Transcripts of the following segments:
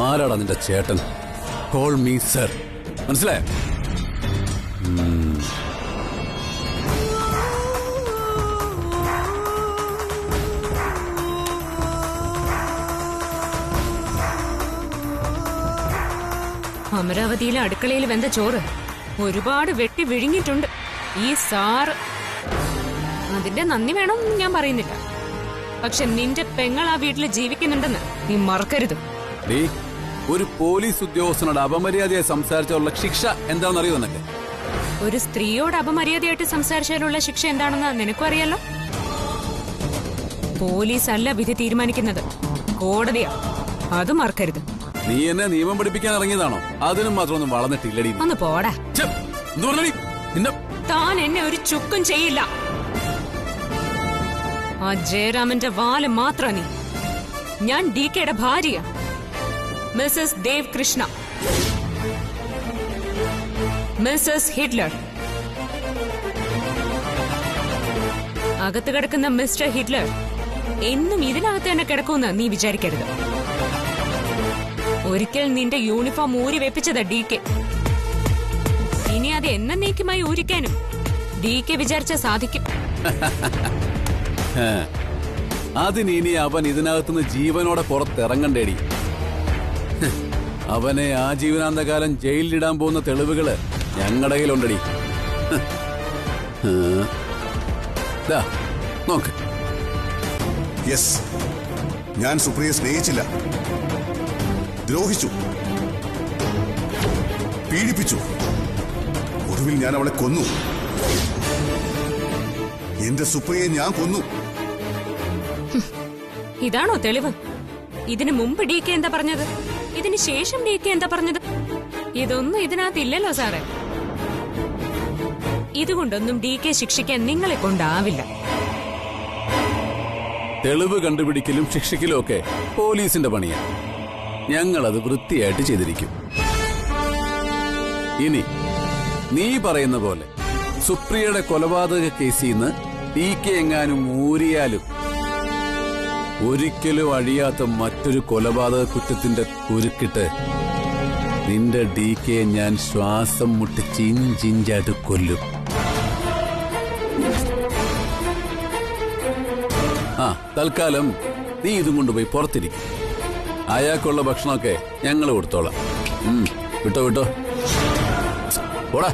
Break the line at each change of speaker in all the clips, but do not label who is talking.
ആരാടാ നിന്റെ ചേട്ടൻ? Call me sir. മനസ്സിലായോ?
അമരാവതിയിലെ അടുക്കളയിൽ വെന്ത ചോറ് ഒരുപാട് വെട്ടി വിഴുങ്ങിയിട്ടുണ്ട് ഈ സാറ്. അതിന്റെ നന്ദി വേണമെന്ന് ഞാൻ പറയുന്നില്ല. പക്ഷെ നിന്റെ പെങ്ങൾ ആ വീട്ടിൽ ജീവിക്കുന്നുണ്ടെന്ന് നീ മറക്കരുത്.
ഒരു പോലീസ് ഉദ്യോഗസ്ഥനോട് അപമര്യാദയായി സംസാരിച്ചുള്ള ശിക്ഷ എന്താണെന്ന് അറിയോ നിനക്ക്?
ഒരു സ്ത്രീയോട് അപമര്യാദയായിട്ട് സംസാരിച്ചാലുള്ള ശിക്ഷ എന്താണെന്ന് നിനക്കും അറിയാലോ. പോലീസ് അല്ല വിധി തീരുമാനിക്കുന്നത്, കോടതിയാ. അത് മറക്കരുത്.
നീ എന്നെ നിയമം പഠിപ്പിക്കാൻ ഇറങ്ങിയതാണോ? അതിനും മാത്രമൊന്നും വളർന്നിട്ടില്ലടി.
ഒന്ന് പോടാ. താൻ എന്നെ ഒരു ചുക്കും ചെയ്യില്ല. ആ ജയരാമന്റെ വാല് മാത്രം നീ. ഞാൻ DKയുടെ ഭാര്യ, Mrs Dev Krishna, Mrs Hitler. അകത്ത് കിടക്കുന്ന മിസ്റ്റർ ഹിറ്റ്ലർ എന്നും ഇതിനകത്ത് തന്നെ കിടക്കുമെന്ന് നീ വിചാരിക്കരുത്. ഒരിക്കൽ നിന്റെ യൂണിഫോം ഊരി വെപ്പിച്ചതാ DK. ഇനി അത് എന്നേക്കുമായി ഊരിക്കാനും DK വിചാരിച്ച സാധിക്കും.
അതിനി അവൻ ഇതിനകത്തുനിന്ന് ജീവനോടെ പുറത്തിറങ്ങണ്ടേടി. അവനെ ആ ജീവനാന്തകാലം ജയിലിലിടാൻ പോകുന്ന തെളിവുകള് ഞങ്ങളുടെ കയ്യിലുണ്ടടി. നോക്ക്.
യെസ്, ഞാൻ സുപ്രിയയെ സ്നേഹിച്ചില്ല, ദ്രോഹിച്ചു, പീഡിപ്പിച്ചു. ഒടുവിൽ ഞാൻ അവളെ കൊന്നു. എന്റെ സുപ്രിയയെ ഞാൻ കൊന്നു.
ഇതാണോ തെളിവ്? ഇതിനു മുമ്പ് DK എന്താ പറഞ്ഞത്? ഇതിന് ശേഷം DK എന്താ പറഞ്ഞത്? ഇതൊന്നും ഇതിനകത്ത് ഇല്ലല്ലോ സാറേ. ഇതുകൊണ്ടൊന്നും DK ശിക്ഷിക്കാൻ നിങ്ങളെ കൊണ്ടാവില്ല.
തെളിവ് കണ്ടുപിടിക്കലും ശിക്ഷിക്കലും ഒക്കെ പോലീസിന്റെ പണിയാ. ഞങ്ങളത് വൃത്തിയായിട്ട് ചെയ്തിരിക്കും. ഇനി നീ പറയുന്ന പോലെ സുപ്രിയയുടെ കൊലപാതക കേസിൽ നിന്ന് DK എങ്ങാനും ഊരിയാലും ഒരിക്കലും അഴിയാത്ത മറ്റൊരു കൊലപാതക കുറ്റത്തിന്റെ കുരുക്കിട്ട് നിന്റെ DKയെ ഞാൻ ശ്വാസം മുട്ടി ചിഞ്ചിഞ്ചായിട്ട് കൊല്ലും. തൽക്കാലം നീ ഇതും കൊണ്ടുപോയി പുറത്തിരിക്കും. അയാൾക്കുള്ള ഭക്ഷണമൊക്കെ ഞങ്ങൾ കൊടുത്തോളാം. വിട്ടോ വിട്ടോ പോടാ.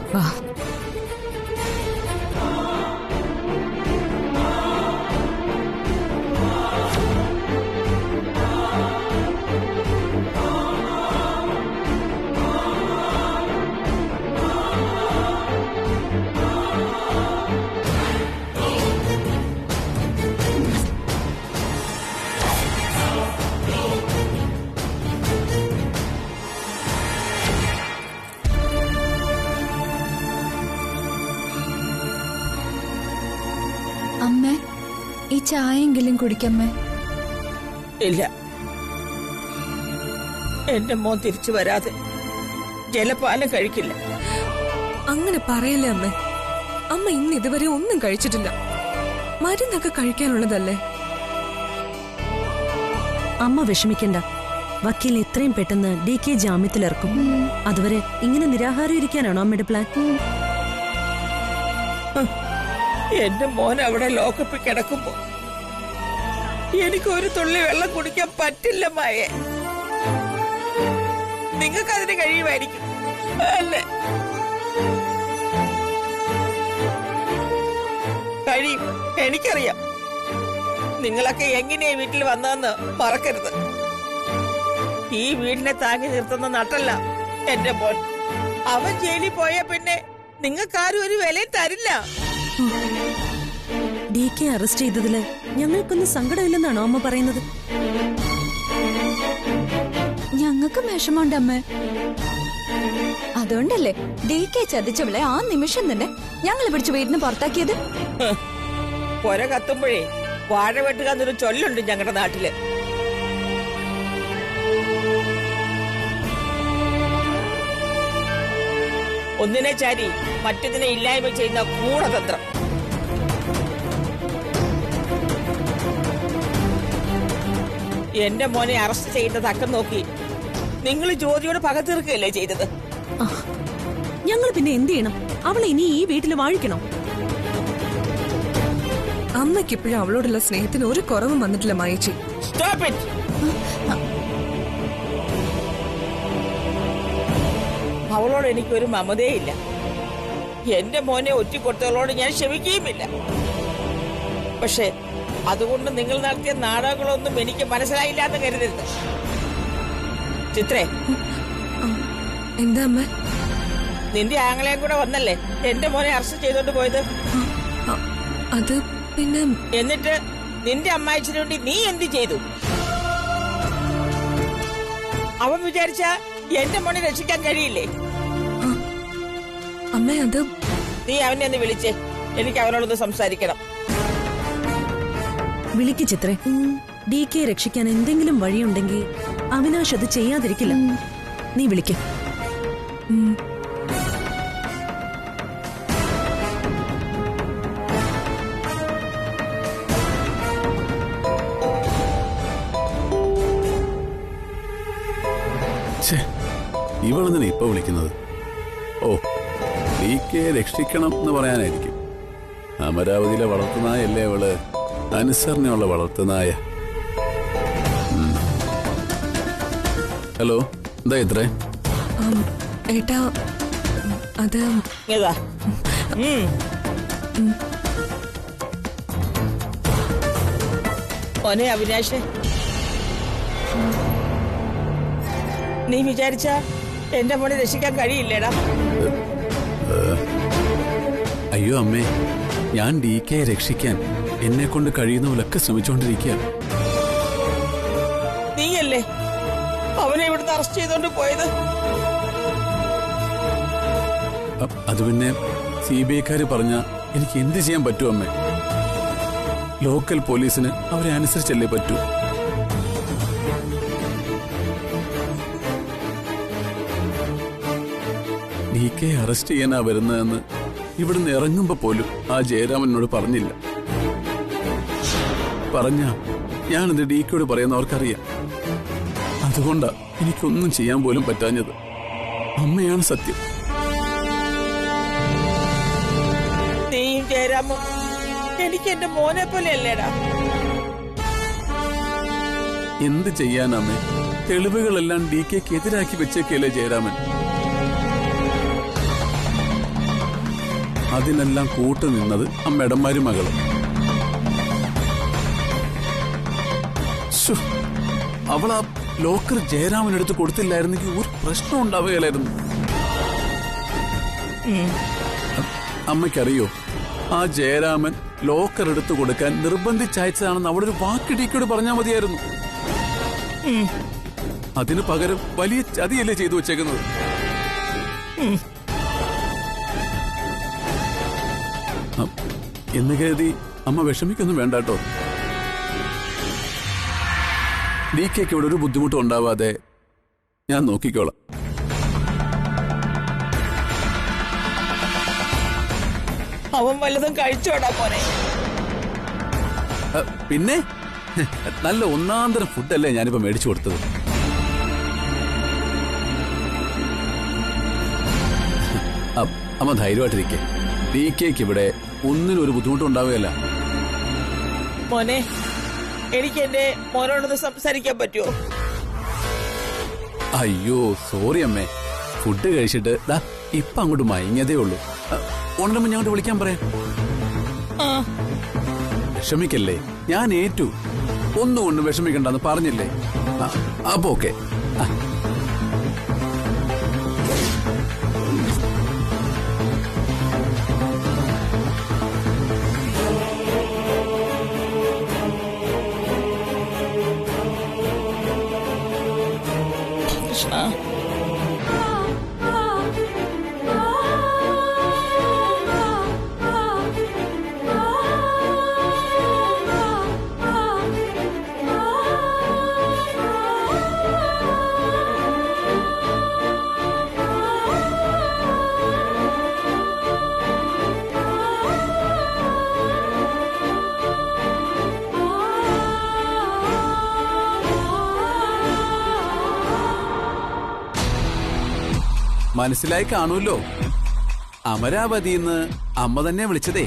അമ്മേ, ഈ ചായെങ്കിലും കുടിക്കമ്മേ.
ഇല്ല, എന്റെ മോൻ തിരിച്ചു വരാതെ ജലപാനം കഴിക്കില്ല.
അങ്ങനെ പറയല്ലേ അമ്മ. അമ്മ ഇന്ന് ഇതുവരെ ഒന്നും കഴിച്ചിട്ടില്ല. മരുന്നൊക്കെ കഴിക്കാനുള്ളതല്ലേ.
അമ്മ വിഷമിക്കണ്ട. വക്കീൽ എത്രയും പെട്ടെന്ന് DK ജാമ്യത്തിലിറക്കും. അതുവരെ ഇങ്ങനെ നിരാഹാരം ഇരിക്കാനാണോ അമ്മയുടെ പ്ലാൻ?
എന്റെ മോൻ അവിടെ ലോക്കപ്പിൽ കിടക്കുമ്പോ എനിക്ക് ഒരു തുള്ളി വെള്ളം കുടിക്കാൻ പറ്റില്ല മായേ. നിങ്ങൾക്കതിന് കഴിയുമായിരിക്കും അല്ലേ? കഴിയും, എനിക്കറിയാം. നിങ്ങളൊക്കെ എങ്ങനെയാ വീട്ടിൽ വന്നതെന്ന് മറക്കരുത്. ഈ വീടിനെ താങ്ങി നിർത്തുന്ന നട്ടല്ല എന്റെ മോൻ. അവൻ ജയിലിൽ പോയാ പിന്നെ നിങ്ങൾക്കാരും ഒരു വിലയും തരില്ല.
DK അറസ്റ്റ് ചെയ്തതില് ഞങ്ങൾക്കൊന്നും സങ്കടമില്ലെന്നാണോ അമ്മ പറയുന്നത്?
ഞങ്ങൾക്കും വിഷമമുണ്ട് അമ്മേ. അതുകൊണ്ടല്ലേ DK ചതിച്ചവളെ ആ നിമിഷം തന്നെ ഞങ്ങൾ പിടിച്ച് വീടിന് പുറത്താക്കിയത്.
പുര കത്തുമ്പോഴേ വാഴ വെട്ടുക എന്നൊരു ചൊല്ലുണ്ട് ഞങ്ങളുടെ നാട്ടില്. ഒന്നിനെ ചാരി മറ്റൊന്നിനെ ഇല്ലായ്മ ചെയ്യുന്ന ഗൂഢതന്ത്രം. എന്റെ മോനെ അറസ്റ്റ് ചെയ്യുന്ന തക്കം നോക്കി നിങ്ങൾ ജ്യോതിയോട് പക തീർക്കുകയല്ലേ ചെയ്തത്?
ഞങ്ങൾ പിന്നെ എന്ത് ചെയ്യണം? അവളെ ഇനി ഈ വീട്ടിൽ വാഴിക്കണം.
അമ്മയ്ക്ക് ഇപ്പോഴും അവളോടുള്ള സ്നേഹത്തിന് ഒരു കുറവും വന്നിട്ടില്ല മായേച്ചി.
Stop it! അവളോട് എനിക്കൊരു മമതയില്ല. എന്റെ മോനെ ഒറ്റിക്കൊടുത്തവളോട് ഞാൻ ക്ഷമിക്കുകയുമില്ല. പക്ഷെ അതുകൊണ്ട് നിങ്ങൾ നടത്തിയ നാടകങ്ങളൊന്നും എനിക്ക് മനസ്സിലായില്ലാന്ന് കരുതരുത്. ചിത്രേ,
എന്താ അമ്മ?
നിന്റെ ആങ്ങളെയും കൂടെ വന്നല്ലേ എന്റെ മോനെ അറസ്റ്റ് ചെയ്തോണ്ട് പോയത്?
അത് പിന്നെ
എന്നിട്ട് നിന്റെ അമ്മായിച്ചിന് വേണ്ടി നീ എന്ത് ചെയ്തു? അവൻ വിചാരിച്ച എന്റെ മോനെ രക്ഷിക്കാൻ കഴിയില്ലേ?
അമ്മ അത്
നീ അവനെ ഒന്ന് വിളിച്ചേ, എനിക്ക് അവനോടൊന്ന് സംസാരിക്കണം.
വിളിക്ക് ചിത്രേ. DK രക്ഷിക്കാൻ എന്തെങ്കിലും വഴിയുണ്ടെങ്കിൽ അവിനാശ് അത് ചെയ്യാതിരിക്കില്ല. നീ വിളിക്ക്.
ഇവളെന്തിനാ ഇപ്പൊ വിളിക്കുന്നത്? ഓ, DK രക്ഷിക്കണം എന്ന് പറയാനായിരിക്കും. അമരാവതിയിലെ വളർത്തുനായല്ലേ അവള്? അനുസരണയുള്ള വളർത്തുനായ. ഹലോ, എന്താ ഇത്രേ?
ഏട്ടാ അത്
ഏതാ? മോനെ അവിനാശ്, നീ വിചാരിച്ച എന്റെ മോനെ രക്ഷിക്കാൻ കഴിയില്ലേടാ?
അയ്യോ അമ്മേ, ഞാൻ DK രക്ഷിക്കാൻ എന്നെ കൊണ്ട് കഴിയുന്ന പോലൊക്കെ ശ്രമിച്ചുകൊണ്ടിരിക്കുക.
നീയല്ലേ അവനെ ഇവിടുന്ന് അറസ്റ്റ് ചെയ്തോണ്ട് പോയത്?
അത് പിന്നെ CBIക്കാര് പറഞ്ഞ എനിക്ക് എന്ത് ചെയ്യാൻ പറ്റൂ അമ്മേ? ലോക്കൽ പോലീസിന് അവരെ അനുസരിച്ചല്ലേ പറ്റൂ. DK അറസ്റ്റ് ചെയ്യാനാ വരുന്നതെന്ന് ഇവിടുന്ന് ഇറങ്ങുമ്പോ പോലും ആ ജയരാമനോട് പറഞ്ഞില്ല. പറഞ്ഞ ഞാനിത് DKയോട് പറയുന്നവർക്കറിയാം. അതുകൊണ്ടാ എനിക്കൊന്നും ചെയ്യാൻ പോലും പറ്റാഞ്ഞത്. അമ്മയാണ് സത്യം.
നീയും ജയരാമും എനിക്ക് എന്റെ മോനെ പോലെ അല്ലേടാ?
എന്ത് ചെയ്യാനമ്മേ? തെളിവുകളെല്ലാം DKക്ക് എതിരാക്കി വെച്ചേക്കല്ലേ ജയരാമൻ. അതിനെല്ലാം കൂട്ടുനിന്നത് അമ്മയുടെ മരുമകളും. അവളാ ലോക്കർ ജയരാമനെടുത്ത് കൊടുത്തില്ലായിരുന്നെങ്കിൽ ഒരു പ്രശ്നം ഉണ്ടാവുകയില്ലായിരുന്നു. അമ്മയ്ക്കറിയോ, ആ ജയരാമൻ ലോക്കർ എടുത്തു കൊടുക്കാൻ നിർബന്ധിച്ചയച്ചതാണെന്ന് അവിടെ ഒരു വാക്ക് DKയോട് പറഞ്ഞാൽ മതിയായിരുന്നു. അതിനു പകരം വലിയ ചതിയല്ലേ ചെയ്തു വെച്ചേക്കുന്നത്. എന്ന് കരുതി അമ്മ വിഷമിക്കൊന്നും വേണ്ടാട്ടോ. DKക്ക് ഇവിടെ ഒരു ബുദ്ധിമുട്ടും ഉണ്ടാവാതെ ഞാൻ നോക്കിക്കോളാം.
അവൻ വല്ലതും കഴിച്ചോടാ മോനെ?
പിന്നെ നല്ല ഒന്നാന്തരം ഫുഡല്ലേ ഞാനിപ്പോ മേടിച്ചു കൊടുത്തത്. അമ്മ ധൈര്യമായിട്ടിരിക്കെ. DKക്ക് ഇവിടെ ഒന്നിനും ഒരു ബുദ്ധിമുട്ടും ഉണ്ടാവുകയല്ല.
മോനെ, എനിക്ക് എന്റെ മോനോടൊന്ന് സംസാരിക്കാൻ പറ്റുമോ?
അയ്യോ സോറി അമ്മേ, ഫുഡ് കഴിച്ചിട്ട് ഇപ്പൊ അങ്ങോട്ട് മയങ്ങിയതേ ഉള്ളൂ. ഉണരുമ്പോ ഞാൻ വിളിക്കാൻ പറയാം. വിഷമിക്കല്ലേ, ഞാൻ ഏറ്റു. ഒന്നുകൊണ്ടും വിഷമിക്കണ്ടെന്ന് പറഞ്ഞില്ലേ? അപ്പൊ ഓക്കെ.
കൃഷ്ണ,
മനസ്സിലായി കാണൂല്ലോ. അമരാവതിന്ന് അമ്മ തന്നെ വിളിച്ചതേ.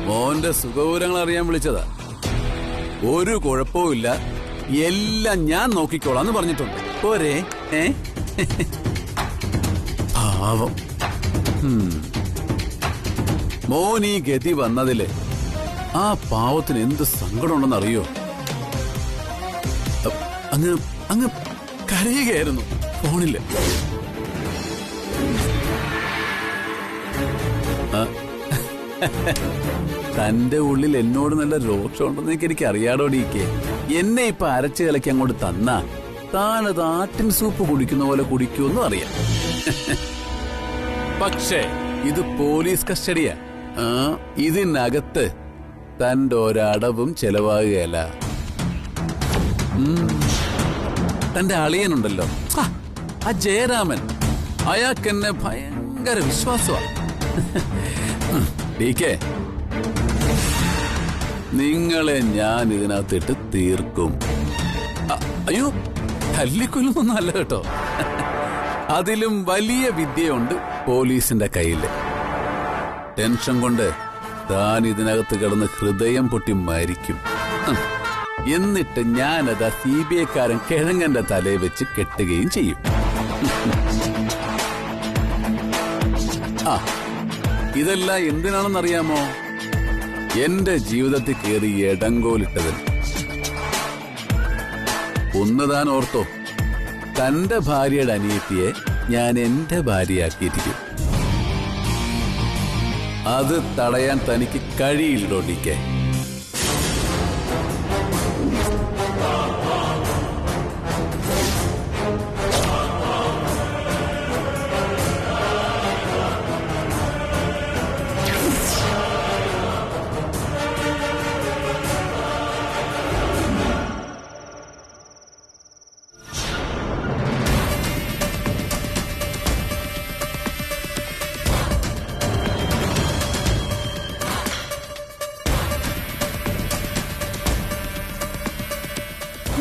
മോന്റെ സുഖവിവരങ്ങൾ അറിയാൻ വിളിച്ചതാ. ഒരു കുഴപ്പവുമില്ല, എല്ലാം ഞാൻ നോക്കിക്കോളാന്ന് പറഞ്ഞിട്ടുണ്ട്. പോരെ? പാവം. മോൻ ഈ ഗതി വന്നതില് ആ പാവത്തിന് എന്ത് സങ്കടമുണ്ടെന്നറിയോ? അങ്ങ് കരയുകയായിരുന്നു ഫോണില്. തന്റെ ഉള്ളിൽ എന്നോട് നല്ല രോക്ഷമുണ്ടെന്ന് എനിക്ക് അറിയാടോ ഡീക്കെ. എന്നെ ഇപ്പൊ അരച്ചു കലക്കി അങ്ങോട്ട് തന്നാ താനത് ആട്ടിൻ സൂപ്പ് കുടിക്കുന്ന പോലെ കുടിക്കുമെന്നും അറിയാം. പക്ഷേ ഇത് പോലീസ് കസ്റ്റഡിയാ. ഇതിനകത്ത് തന്റെ ഒരടവും ചെലവാകുകയല്ല. തന്റെ അളിയനുണ്ടല്ലോ, ആ ജയരാമൻ, അയാൾക്കെന്നെ ഭയങ്കര വിശ്വാസമാണ്. ഡീക്കെ, നിങ്ങളെ ഞാൻ ഇതിനകത്തിട്ട് തീർക്കും. അയ്യോ, തല്ലിക്കൊല്ലൊന്നും അല്ല കേട്ടോ. അതിലും വലിയ വിദ്യയുണ്ട് പോലീസിന്റെ കയ്യില്. ടെൻഷൻ കൊണ്ട് താൻ ഇതിനകത്ത് കിടന്ന് ഹൃദയം പൊട്ടി മരിക്കും. എന്നിട്ട് ഞാനത് ആ CBI-ക്കാരൻ കിഴങ്ങന്റെ തലയിൽ വെച്ച് കെട്ടുകയും ചെയ്യും. ഇതെല്ലാം എന്തിനാണെന്നറിയാമോ? എന്റെ ജീവിതത്തിൽ കയറി എടങ്കോലിട്ടതിന്. ഒന്ന് താൻ ഓർത്തോ, തന്റെ ഭാര്യയുടെ അനിയത്തിയെ ഞാൻ എന്റെ ഭാര്യയാക്കിയിരിക്കും. അത് തടയാൻ തനിക്ക് കഴിയില്ലോ ഡീക്കെ.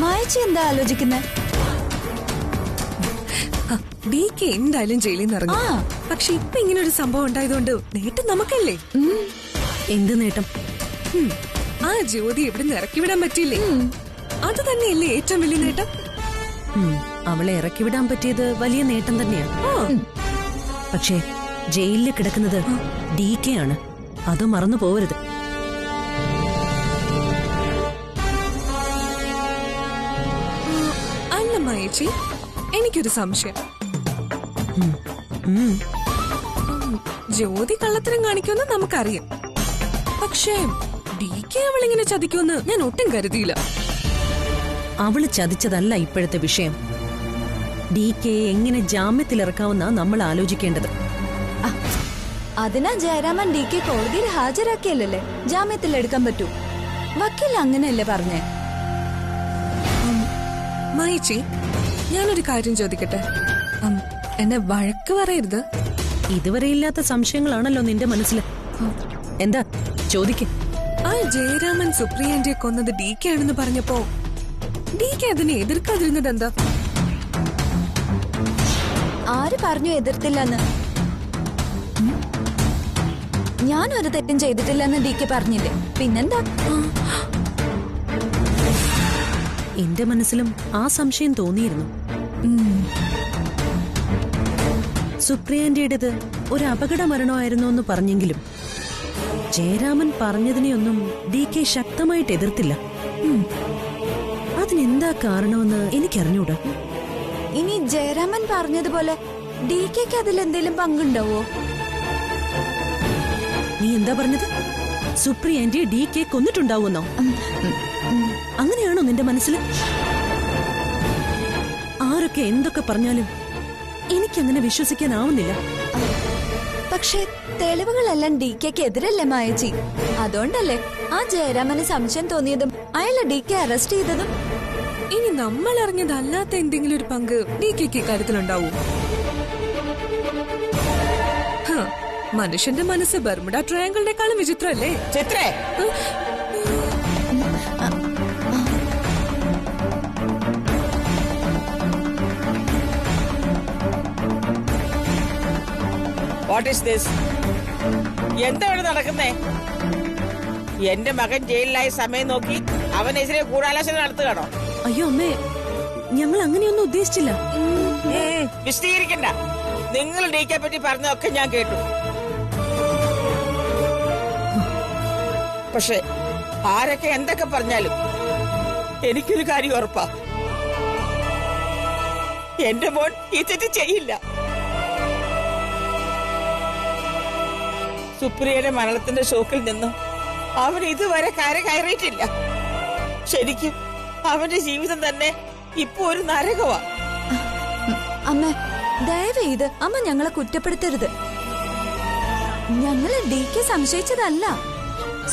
മായച്ചി എന്താ ആലോചിക്കുന്നേ?
DK എന്തായാലും ജയിലിൽ നിന്ന് ഇറങ്ങും. പക്ഷെ ഇപ്പൊ ഇങ്ങനെ ഒരു സംഭവം ഉണ്ടായതുകൊണ്ട് നേട്ടം നമുക്കല്ലേ?
എന്ത് നേട്ടം?
ആ ജ്യോതി എവിടെ ഇറക്കി വിടാൻ പറ്റിയില്ലേ? അത് തന്നെയല്ലേ ഏറ്റവും വലിയ നേട്ടം.
അവളെ ഇറക്കി വിടാൻ പറ്റിയത് വലിയ നേട്ടം തന്നെയാണ്. പക്ഷേ ജയിലിൽ കിടക്കുന്നത് DK ആണ്. അത് മറന്നു പോവരുത്.
ചേച്ചി, എനിക്കൊരു സംശയം. ജ്യോതി കള്ളത്തരം കാണിക്കുമെന്ന് നമുക്കറിയാം. പക്ഷേ DK അവളിങ്ങനെ ചതിക്കുമെന്ന് ഞാൻ ഒട്ടും കരുതിയില്ല.
അവള് ചതിച്ചതല്ല ഇപ്പോഴത്തെ വിഷയം. DK എങ്ങനെ ജാമ്യത്തിലിറക്കാവുന്ന നമ്മൾ ആലോചിക്കേണ്ടത്.
അതിനാ ജയരാമൻ DK കോടതിയിൽ ഹാജരാക്കിയല്ലേ ജാമ്യത്തിലെടുക്കാൻ പറ്റൂ. വക്കീൽ അങ്ങനെയല്ലേ പറഞ്ഞേ?
മായിച്ചി, ഞാനൊരു കാര്യം ചോദിക്കട്ടെ? എന്നെ വഴക്ക് പറയരുത്.
ഇതുവരെ ഇല്ലാത്ത സംശയങ്ങളാണല്ലോ നിന്റെ മനസ്സിൽ. എന്താ ചോദിക്ക?
ആ ജയരാമൻ സുപ്രിയന്റെ കൊന്നത് DK ആണെന്ന് പറഞ്ഞപ്പോ DK അതിനെ എതിർക്കാതിരുന്നത് എന്താ?
ആര് പറഞ്ഞു എതിർത്തില്ലെന്ന്? ഞാനൊരു തെറ്റും ചെയ്തിട്ടില്ലെന്ന് DK പറഞ്ഞില്ലേ, പിന്നെന്താ?
എന്റെ മനസ്സിലും ആ സംശയം തോന്നിയിരുന്നു. സുപ്രിയന്റേത് ഒരു അപകട മരണമായിരുന്നു എന്ന് പറഞ്ഞെങ്കിലും ജയരാമൻ പറഞ്ഞതിനെയൊന്നും DK ശക്തമായിട്ട് എതിർത്തില്ല. അതിനെന്താ കാരണമെന്ന് എനിക്കറിഞ്ഞൂടാ.
ഇനി ജയരാമൻ പറഞ്ഞതുപോലെ DKക്ക് അതിലെന്തേലും പങ്കുണ്ടാവോ?
നീ എന്താ പറഞ്ഞത്? സുപ്രിയന്റെ DK കൊന്നിട്ടുണ്ടാവുന്നോ? അങ്ങനെയാണോ നിന്റെ മനസ്സിൽ? ആരൊക്കെ എന്തൊക്കെ പറഞ്ഞാലും എനിക്കങ്ങനെ വിശ്വസിക്കാനാവുന്നില്ല.
പക്ഷെ തെളിവുകളെല്ലാം DKക്ക് എതിരല്ലേ മായച്ചി? അതുകൊണ്ടല്ലേ ആ ജയരാമന് സംശയം തോന്നിയതും അയാളെ DK അറസ്റ്റ് ചെയ്തതും.
ഇനി നമ്മൾ അറിഞ്ഞതല്ലാത്ത എന്തെങ്കിലും ഒരു പങ്ക് DKക്ക് കാര്യത്തിലുണ്ടാവൂ? മനുഷ്യന്റെ മനസ്സ് ബർമുഡ ട്രയാങ്കിളിനേക്കാളും വിചിത്രല്ലേ?
ചിത്രേ, വാട്ട് ഈസ് ദിസ്? എന്താ ഇവിടെ നടക്കുന്നേ? എന്റെ മകൻ ജയിലിലായ സമയം നോക്കി അവനെതിരെ ഗൂഢാലോചന നടത്തുകയാണോ?
അയ്യോ അമ്മേ, ഞങ്ങൾ അങ്ങനെയൊന്നും ഉദ്ദേശിച്ചില്ല.
വിശദീകരിക്കണ്ട. നിങ്ങൾ ഡീക്കെ പറ്റി പറഞ്ഞതൊക്കെ ഞാൻ കേട്ടു. പക്ഷെ ആരൊക്കെ എന്തൊക്കെ പറഞ്ഞാലും എനിക്കൊരു കാര്യം ഉറപ്പാ, എന്റെ മോൻ ഈ തെറ്റ് ചെയ്യില്ല. സുപ്രിയയുടെ മരണത്തിന്റെ ഷോക്കിൽ നിന്നും അവൻ ഇതുവരെ കര കയറിയിട്ടില്ല. ശരിക്കും അവന്റെ ജീവിതം തന്നെ ഇപ്പൊ ഒരു നരകമാ.
അമ്മ ദയവേത് അമ്മ ഞങ്ങളെ കുറ്റപ്പെടുത്തരുത്. ഞങ്ങള് ഡി കെ സംശയിച്ചതല്ല.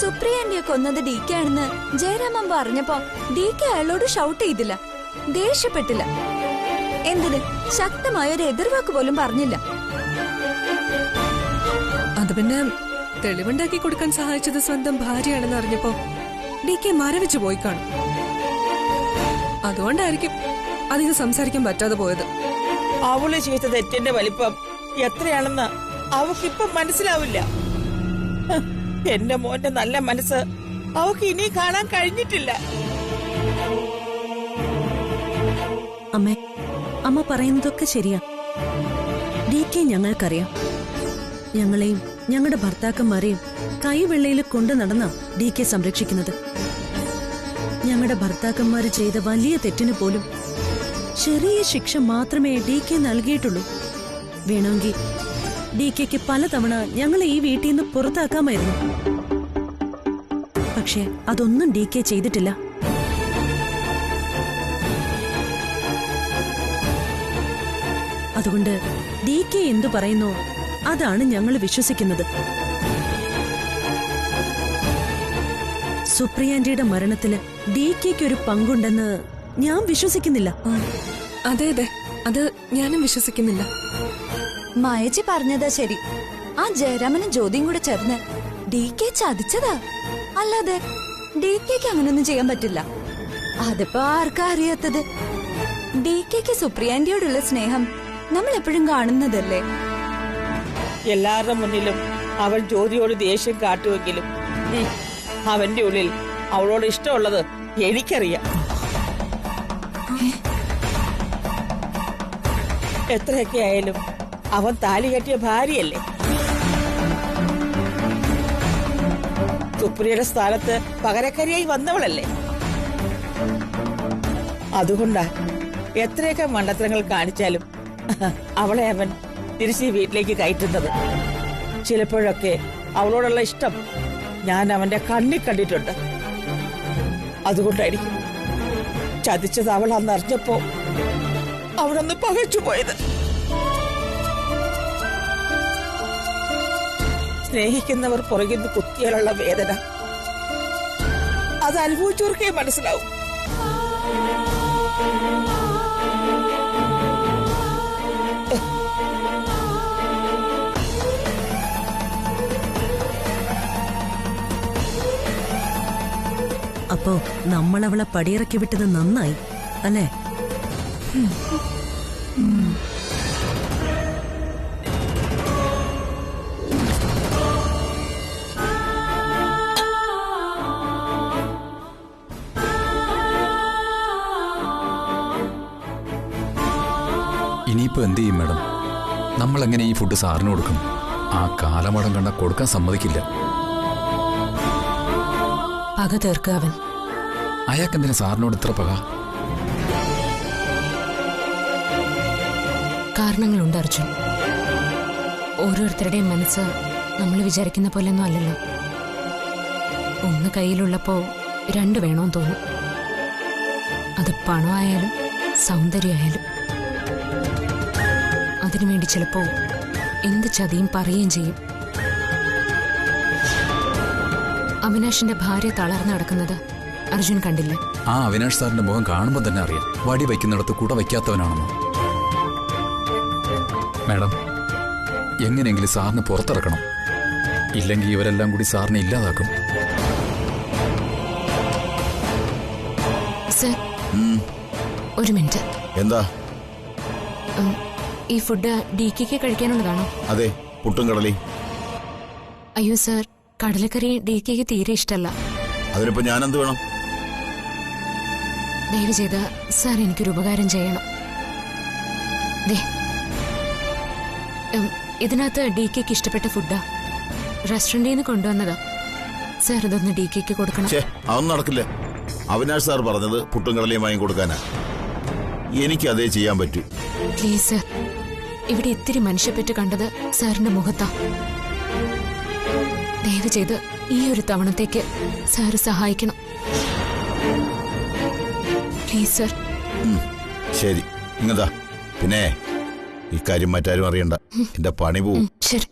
സുപ്രിയ ആന്റിയെ കൊന്നത് ഡി കെ ആണെന്ന് ജയരാമൻ പറഞ്ഞപ്പോ ഡി കെ അയാളോട് ഷൗട്ട് ചെയ്തില്ല, ദേഷ്യപ്പെട്ടില്ല. എന്തിന് ശക്തമായ ഒരു എതിർവാക്ക് പോലും പറഞ്ഞില്ല.
അത് പിന്നെ തെളിവുണ്ടാക്കി കൊടുക്കാൻ സഹായിച്ചത് സ്വന്തം ഭാര്യയാണെന്ന് അറിഞ്ഞപ്പോ ഡി കെ മരവിച്ചു പോയി കാണും. അതുകൊണ്ടായിരിക്കും അധികം സംസാരിക്കാൻ പറ്റാതെ പോയത്.
അവള് ചെയ്ത തെറ്റിന്റെ വലിപ്പം എത്രയാണെന്ന് അവക്കിപ്പം മനസ്സിലാവില്ല. എന്റെ മോന്റെ നല്ല മനസ്സ് അവക്ക് ഇനി കാണാൻ കഴിഞ്ഞിട്ടില്ല.
അമ്മേ, അമ്മ പറയുന്നതൊക്കെ ശരിയാ. ഡി കെ ഞങ്ങൾക്കറിയാം. ഞങ്ങളെയും ഞങ്ങളുടെ ഭർത്താക്കന്മാരെയും കൈവെള്ളയിൽ കൊണ്ടു നടന്ന ഡി കെ സംരക്ഷിക്കുന്നത്. ഞങ്ങളുടെ ഭർത്താക്കന്മാര് ചെയ്ത വലിയ തെറ്റിന് പോലും ചെറിയ ശിക്ഷ മാത്രമേ ഡി കെ നൽകിയിട്ടുള്ളൂ. വേണമെങ്കിൽ ഡി കെക്ക് പലതവണ ഞങ്ങളെ ഈ വീട്ടിൽ നിന്ന് പുറത്താക്കാമായിരുന്നു. പക്ഷെ അതൊന്നും ഡി കെ ചെയ്തിട്ടില്ല. അതുകൊണ്ട് ഡി കെ എന്തു പറയുന്നോ അതാണ് ഞങ്ങൾ വിശ്വസിക്കുന്നത്. സുപ്രിയാന്റിയുടെ മരണത്തില് ഡി കെക്ക് ഒരു പങ്കുണ്ടെന്ന് ഞാൻ വിശ്വസിക്കുന്നില്ല.
അതെ അതെ, അത് ഞാനും വിശ്വസിക്കുന്നില്ല.
മായജി പറഞ്ഞതാ ശരി. ആ ജയരാമനും ജ്യോതിയും കൂടെ ചേർന്ന് ഡി കെ ചതിച്ചതാ. അല്ലാതെ ഡി കെക്ക് അങ്ങനൊന്നും ചെയ്യാൻ പറ്റില്ല. അതിപ്പോ ആർക്കാ അറിയാത്തത്? ഡി കെക്ക് സുപ്രിയാന്റിയോടുള്ള സ്നേഹം നമ്മൾ എപ്പോഴും കാണുന്നതല്ലേ.
എല്ലാവരുടെ മുന്നിലും അവൻ ജ്യോതിയോട് ദേഷ്യം കാട്ടുമെങ്കിലും അവന്റെ ഉള്ളിൽ അവളോട് ഇഷ്ടമുള്ളത് എനിക്കറിയാം. എത്രയൊക്കെ ആയാലും അവൻ താലി കെട്ടിയ ഭാര്യയല്ലേ. സുപ്രിയയുടെ സ്ഥാനത്ത് പകരക്കാരിയായി വന്നവളല്ലേ. അതുകൊണ്ടാ എത്രയൊക്കെ മണ്ടത്തരങ്ങൾ കാണിച്ചാലും അവളെ അവൻ തിരിച്ച് വീട്ടിലേക്ക് കയറ്റുന്നത്. ചിലപ്പോഴൊക്കെ അവളോടുള്ള ഇഷ്ടം ഞാൻ അവന്റെ കണ്ണിൽ കണ്ടിട്ടുണ്ട്. അതുകൊണ്ടായിരിക്കും ചതിച്ചത് അവൾ അന്നറിഞ്ഞപ്പോ അവളൊന്ന് പകച്ചു പോയത്. സ്നേഹിക്കുന്നവർ പുറകിന്ന് കുത്തിയാലുള്ള വേദന അത് അനുഭവിച്ചവർക്കേ മനസ്സിലാവും.
അപ്പോ നമ്മളവളെ പടിയിറക്കി വിട്ടത് നന്നായി അല്ലേ?
ഇനിയിപ്പോ എന്ത് ചെയ്യും മാഡം? നമ്മളെങ്ങനെ ഈ ഫുഡ് സാറിന് കൊടുക്കും? ആ കാലമടം കണ്ട കൊടുക്കാൻ സമ്മതിക്കില്ല.
പക തീർക്കുക അവൻ.
അയാൾക്കെന്തിനാ സാറിനോട് ഇത്ര പക?
കാരണങ്ങളുണ്ട് അർജുൻ. ഓരോരുത്തരുടെയും മനസ്സ് നമ്മൾ വിചാരിക്കുന്ന പോലെയൊന്നും അല്ലല്ലോ. ഒന്ന് കയ്യിലുള്ളപ്പോ രണ്ട് വേണമെന്ന് തോന്നും. അത് പണമായാലും സൗന്ദര്യമായാലും. അതിനുവേണ്ടി ചിലപ്പോ എന്ത് ചതിയും പറയുകയും ചെയ്യും. അവിനാഷിന്റെ ഭാര്യ തളർന്നു കിടക്കുന്നത് അർജുൻ കണ്ടില്ലേ?
ആ അവിനാഷ് സാറിന്റെ മുഖം കാണുമ്പോൾ തന്നെ അറിയാം വടി വയ്ക്കുന്നിടത്ത് കൂടെ വയ്ക്കാത്തവനാണെന്ന്. മാഡം, എങ്ങനെയെങ്കിലും സാറിന് പുറത്തിറക്കണം. ഇല്ലെങ്കിൽ ഇവരെല്ലാം കൂടി സാറിനെ ഇല്ലാതാക്കും.
സർ, ഒരു മിനിറ്റ്.
എന്താ?
ഈ ഫുഡ് ഡി കെക്ക് കഴിക്കാനുള്ളതാണോ?
അതെ,
പുട്ടും കടലയും.
അയ്യോ സാർ, കടലക്കറി DKക്ക് തീരെ ഇഷ്ടമല്ല.
അതിനിപ്പോ ഞാനെന്ത് വേണം?
ദയവ് ചെയ്ത് സാർ എനിക്കൊരു ഉപകാരം ചെയ്യണം. ദേ, ഇതിനകത്ത് DKക്ക് ഇഷ്ടപ്പെട്ട ഫുഡാ, റെസ്റ്റോറന്റിൽ നിന്ന് കൊണ്ടുവന്നതാ. സാർ ഇതൊന്ന് DKക്ക് കൊടുക്കണം.
അതൊന്നും നടക്കില്ല. അവിനാഷ് സാർ പറഞ്ഞത് പുട്ടും കടലയും വാങ്ങി കൊടുക്കാനാ. എനിക്ക് അതേ ചെയ്യാൻ പറ്റൂ.
പ്ലീസ് സാർ, ഇവിടെ ഇത്തിരി മനുഷ്യപ്പെട്ട് കണ്ടത് സാറിന്റെ മുഖത്താ. ദയവ് ചെയ്ത് ഈ ഒരു തവണത്തേക്ക് സാറ് സഹായിക്കണം. Please sir.
ശരി, ഇങ്ങതാ. പിന്നെ ഇക്കാര്യം മറ്റാരും അറിയണ്ട. എന്റെ പണി പോവും.
ശരി.